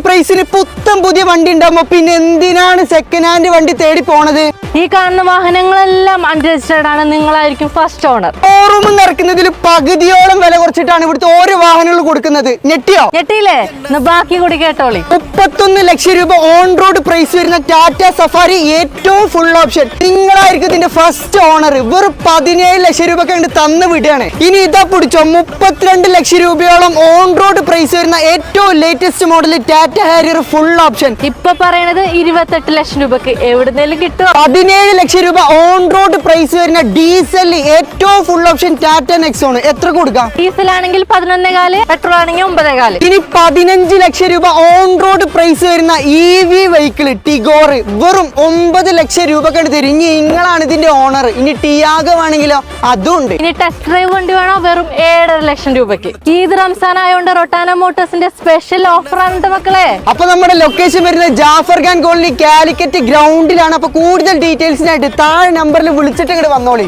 പ്രൈസിന് പുത്തൻ പുതിയ വണ്ടി ഉണ്ടാകുമ്പോ പിന്നെ എന്തിനാണ് സെക്കൻഡ് ഹാൻഡ് വണ്ടി തേടി പോണത്? ഈ കാണുന്ന വാഹനങ്ങളെല്ലാം അൺരജിസ്റ്റേർഡ് ആണ്. നിങ്ങളായിരിക്കും ഫസ്റ്റ് ഓണർ. ഷോറൂമിൽ ഇറക്കുന്നതിൽ പകുതിയോളം വില കുറച്ചിട്ടാണ് ഇവിടുത്തെ ഓരോ വാഹനങ്ങൾ കൊടുക്കുന്നത്. ഞെട്ടിയോ? ഞെട്ടിയില്ലേ? ബാക്കി കൂടി കേട്ടോളി. 31 ലക്ഷം രൂപ ഓൺ റോഡ് പ്രൈസ് വരുന്ന ടാറ്റ സഫാരി ഏറ്റവും ഫുൾ ഓപ്ഷൻ. നിങ്ങളായിരിക്കും ഇതിന്റെ ഫസ്റ്റ് ഓണർ. വെറും 17 ലക്ഷം രൂപ കണ്ട് തന്നു വിടുകയാണ്. ഇനി ഇതാ പിടിച്ചോ, 32 ലക്ഷം രൂപയോളം ഓൺ റോഡ് പ്രൈസ് വരുന്ന ഏറ്റവും latest model Tata Harrier full option. ഇപ്പൊ പറയണത് 28 ലക്ഷം രൂപക്ക് എവിടുന്നേലും കിട്ടുമോ? 17 ലക്ഷം രൂപ ഓൺ റോഡ് പ്രൈസ് വരുന്ന ഡീസൽ ഏറ്റവും ഫുൾ ഓപ്ഷൻ ടാറ്റ നെക്സോൺ. എത്ര കൊടുക്കാം? ഡീസൽ ആണെങ്കിൽ 11.4, പെട്രോൾ ആണെങ്കിൽ 9.4. ഇനി 15 ലക്ഷം രൂപ ഓൺ റോഡ് പ്രൈസ് വരുന്ന EV വെഹിക്കിൾ ടിഗോർ വെറും 9 ലക്ഷം രൂപ കണ്ട് തരും. ഇനി നിങ്ങളാണ് ഇതിന്റെ ഓണർ. ഇനി ടിയാഗോ ആണെങ്കിലോ അതുണ്ട്. ഇനി ടെസ്റ്റ് ഡ്രൈവ് വണ്ടി വേണോ? വെറും 7.5 ലക്ഷം രൂപയ്ക്ക്. ഈദ് റംസാൻ ആയതുകൊണ്ട് റൊട്ടാന മോട്ടോഴ്സിന്റെ സ്പെഷ്യൽ ഓഫർ ആണ് മക്കളെ. അപ്പൊ നമ്മുടെ ലൊക്കേഷൻ വരുന്നത് ജാഫർ ഖാൻ കോളനി കാലിക്കറ്റ് ഗ്രൗണ്ടിലാണ്. അപ്പൊ കൂടുതൽ ഡീറ്റെയിൽസിനായിട്ട് താഴെ നമ്പറിൽ വിളിച്ചിട്ട് ഇങ്ങോട്ട് വന്നോളി.